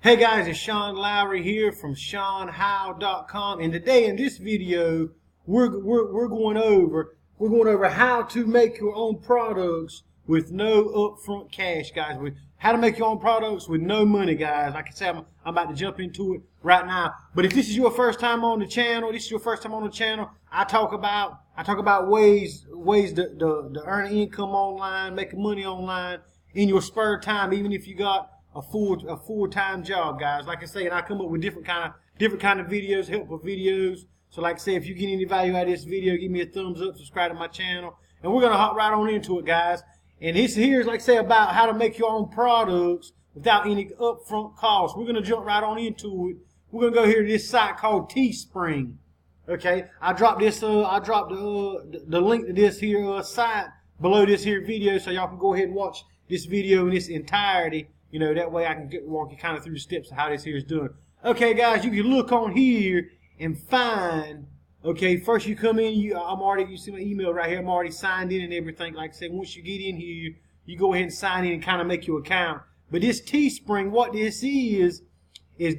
Hey guys, it's Sean Lowry here from SeanHow.com, and today in this video we're going over how to make your own products with no upfront cash, guys. With how to make your own products with no money, guys. Like I said, I'm about to jump into it right now. But if this is your first time on the channel, I talk about ways to earn income online, making money online in your spare time, even if you got a full-time job, guys. Like I say, and I come up with different kind of videos, helpful videos. So like I say, if you get any value out of this video, give me a thumbs up, subscribe to my channel, and we're gonna hop right on into it, guys. And this here's, like I say, about how to make your own products without any upfront costs. We're gonna jump right on into it. We're gonna go here to this site called Teespring. Okay, I dropped the link to this here site below this here video, so y'all can go ahead and watch this video in its entirety. You know, that way I can walk you kind of through the steps of how this here is done. Okay, guys, you can look on here and find. Okay, first you come in. You see my email right here. I'm already signed in and everything. Like I said, once you get in here, you go ahead and sign in and kind of make your account. But this Teespring, what this is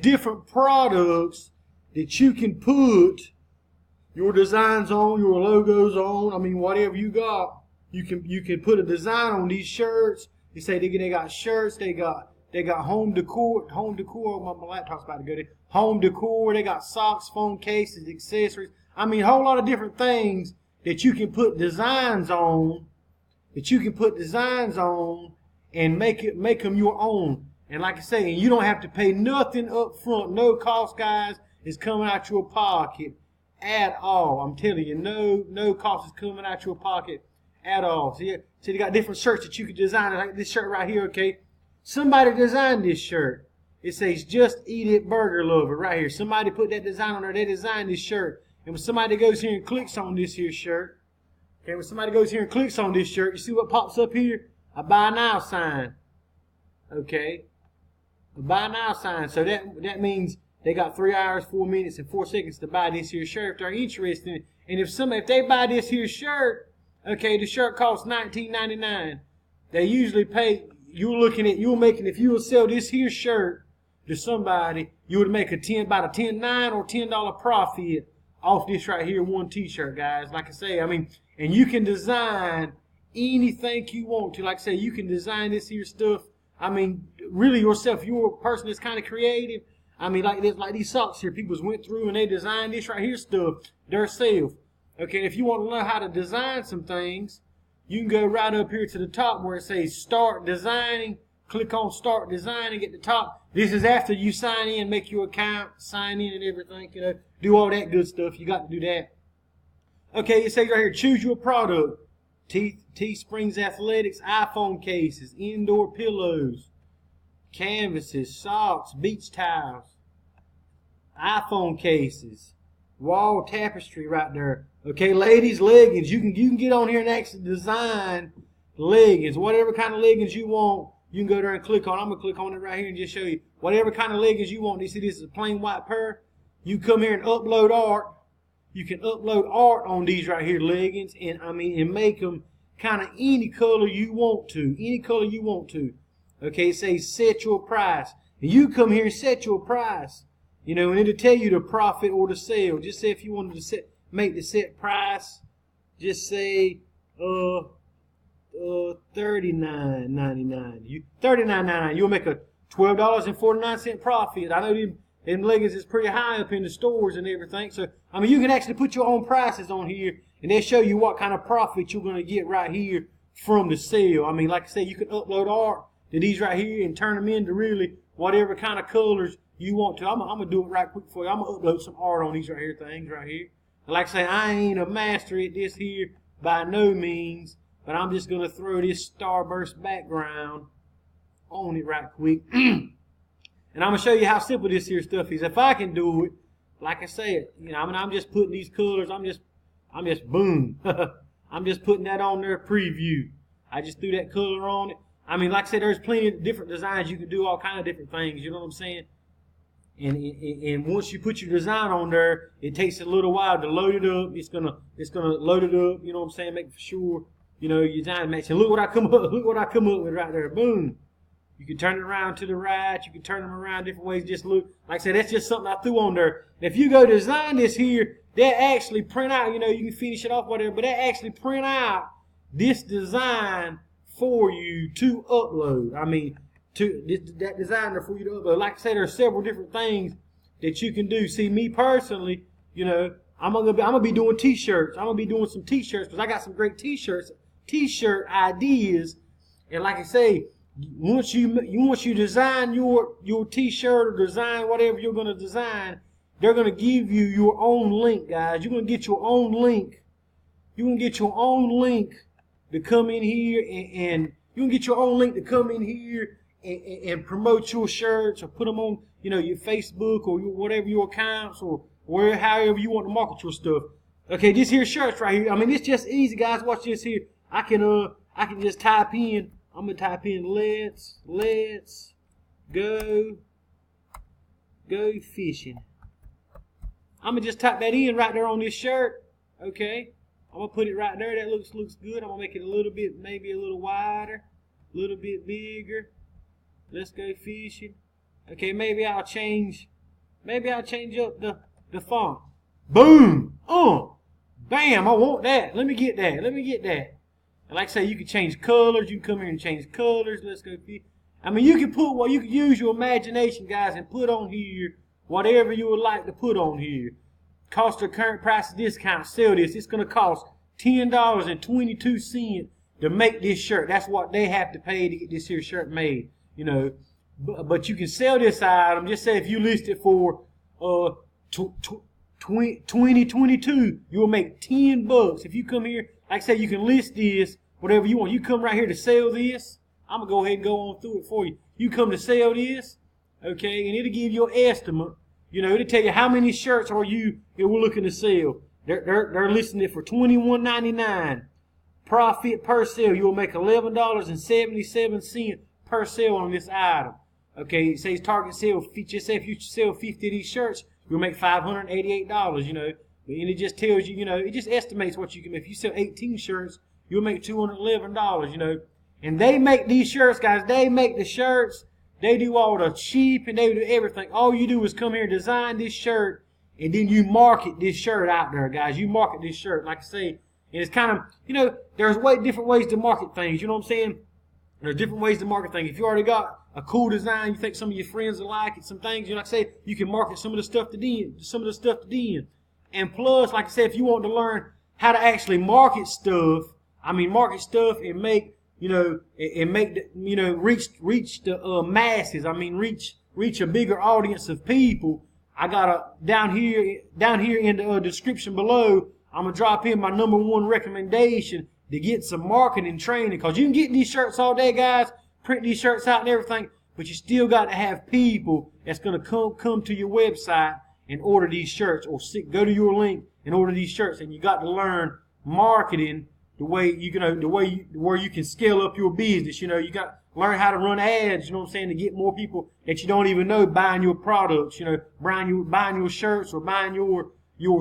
different products that you can put your designs on, your logos on. I mean, whatever you got, you can put a design on these shirts. They say they got shirts, they got home decor. My laptop's about to go there. Home decor. They got socks, phone cases, accessories. I mean, a whole lot of different things that you can put designs on. And make them your own. And like I say, you don't have to pay nothing up front. No cost, guys, is coming out your pocket at all. I'm telling you, no cost is coming out your pocket at all. So you got different shirts that you can design. Like this shirt right here, okay? Somebody designed this shirt. It says, "Just Eat It Burger Lover," right here. Somebody put that design on there. They designed this shirt. And when somebody goes here and clicks on this here shirt, okay, when somebody goes here and clicks on this shirt, you see what pops up here? A buy now sign. Okay? A buy now sign. So that means they got 3 hours, 4 minutes, and 4 seconds to buy this here shirt if they're interested in it. And if they buy this here shirt, okay, the shirt costs $19.99. They usually pay. If you will sell this here shirt to somebody, you would make about a $9 or $10 profit off this right here one T-shirt, guys. Like I say, I mean, and you can design anything you want to. Like I say, you can design this here stuff. I mean, really yourself. You're a person that's kind of creative. I mean, like these socks here, people went through and they designed this right here stuff themselves. Okay, if you want to learn how to design some things, you can go right up here to the top where it says Start Designing. Click on Start Designing at the top. This is after you sign in, make your account, sign in and everything, you know, do all that good stuff. You got to do that. Okay, it says right here, choose your product. Teespring's Athletics, iPhone cases, indoor pillows, canvases, socks, beach towels, iPhone cases, wall tapestry right there. Okay, ladies, leggings. You can get on here and actually design leggings. Whatever kind of leggings you want, you can go there and click on. I'm going to click on it right here and just show you. Whatever kind of leggings you want. You see this is a plain white pair. You come here and upload art. You can upload art on these right here leggings and make them kind of any color you want to. Any color you want to. Okay, it says set your price. And you come here and set your price. You know, and it'll tell you the profit or the sale. Just say if you wanted to make the set price, just say $39.99. $39.99. You'll make a $12.49 profit. I know them leggings is pretty high up in the stores and everything. So I mean, you can actually put your own prices on here, and they show you what kind of profit you're going to get right here from the sale. I mean, like I say, you can upload art to these right here and turn them into really whatever kind of colors you want to. I'm gonna do it right quick for you. I'm gonna upload some art on these right here things right here. And like I say, I ain't a master at this here by no means, but I'm just gonna throw this starburst background on it right quick. And I'm gonna show you how simple this here stuff is. If I can do it, like I said, you know, I mean, I'm just putting these colors. I'm just boom. I'm just putting that on there. Preview. I just threw that color on it. I mean, like I said, there's plenty of different designs. You can do all kind of different things. You know what I'm saying? And once you put your design on there, it takes a little while to load it up. It's gonna load it up. You know what I'm saying? Make sure you know your design match. And look what I come up with right there. Boom. You can turn it around to the right. You can turn them around different ways. Just look. Like I said, that's just something I threw on there. If you go design this here, they actually print out, you know, you can finish it off, whatever, but they actually print out this design for you to upload. I mean, that designer for you to upload. Like I said, there are several different things that you can do. See, me personally, you know, I'm gonna be doing t-shirts. I'm gonna be doing some t-shirts because I got some great t-shirt ideas. And like I say, once you design your t-shirt or design whatever you're gonna design, they're gonna give you your own link, guys. You're gonna get your own link. You're gonna get your own link to come in here and you can get your own link to come in here and promote your shirts or put them on, you know, your Facebook or whatever your accounts or however you want to market your stuff. Okay, this here shirts right here. I mean, it's just easy, guys. Watch this here. I can just type in. I'm gonna type in let's go fishing. I'm gonna just type that in right there on this shirt. Okay, I'm gonna put it right there. That looks good. I'm gonna make it a little bit, maybe a little wider, a little bit bigger. Let's go fishing. Okay, maybe I'll change up the font. Boom! Bam! I want that. Let me get that. And like I say, you can change colors. You can come here and change colors. Let's go fish. I mean, you can use your imagination, guys, and put on here whatever you would like to put on here. Cost of current price discount. Sell this. It's gonna cost $10.22 to make this shirt. That's what they have to pay to get this here shirt made. You know, but you can sell this item. Just say if you list it for 2022, you'll make $10. If you come here, like I say, you can list this whatever you want. You come right here to sell this. I'm gonna go ahead and go on through it for you. You come to sell this, okay, and it'll give you an estimate. You know, it'll tell you how many shirts are we're looking to sell. They're listing it for $21.99. Profit per sale, you'll make $11.77 per sale on this item. Okay, it says target sale. Just say if you sell 50 of these shirts, you'll make $588. You know, and it just tells you, you know, it just estimates what you can make. If you sell 18 shirts, you'll make $211. You know, and they make these shirts, guys. They make the shirts. They do all the cheap and they do everything. All you do is come here and design this shirt, and then you market this shirt out there, guys. You market this shirt, like I say, and it's kind of, you know, there's different ways to market things. You know what I'm saying? There's different ways to market things. If you already got a cool design, you think some of your friends will like it, some things, you know, like I say, you can market some of the stuff to them. And plus, like I said, if you want to learn how to actually market stuff and make, you know, and make the, you know, reach the masses. I mean, reach a bigger audience of people. I got down here in the description below. I'm gonna drop in my #1 recommendation to get some marketing training, because you can get these shirts all day, guys, print these shirts out and everything, but you still got to have people that's going to come to your website and order these shirts, or go to your link and order these shirts. And you got to learn marketing the way where you can scale up your business. You know, you got to learn how to run ads, you know what I'm saying, to get more people that you don't even know buying your products, you know, buying your shirts or buying your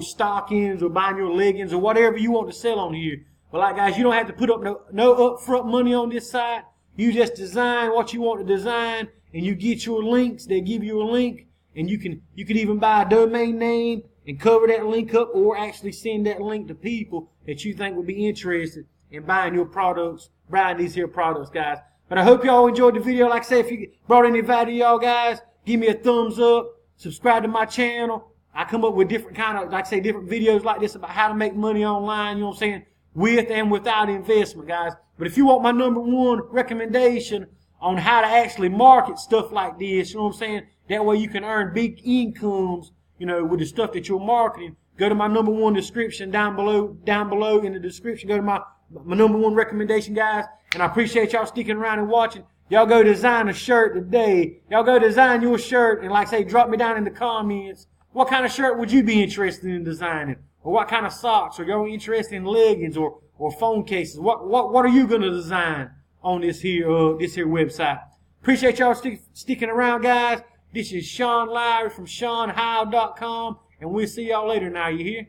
stockings or buying your leggings or whatever you want to sell on here. But like, guys, you don't have to put up no upfront money on this site. You just design what you want to design, and you get your links. They give you a link, and you can even buy a domain name and cover that link up, or actually send that link to people that you think would be interested in buying your products, buying these here products, guys. But I hope y'all enjoyed the video. Like I said, if you brought any value, y'all guys, give me a thumbs up. Subscribe to my channel. I come up with different different videos like this about how to make money online. You know what I'm saying? With and without investment, guys. But if you want my #1 recommendation on how to actually market stuff like this, you know what I'm saying? That way you can earn big incomes, you know, with the stuff that you're marketing. Go to my #1 description down below in the description. Go to my #1 recommendation, guys. And I appreciate y'all sticking around and watching. Y'all go design a shirt today. Y'all go design your shirt, and like I say, drop me down in the comments. What kind of shirt would you be interested in designing? Or what kind of socks? Or y'all interested in leggings or phone cases? What are you gonna design on this here website? Appreciate y'all sticking around, guys. This is Sean Lowry from SeanHowe.com, and we'll see y'all later. Now, you hear?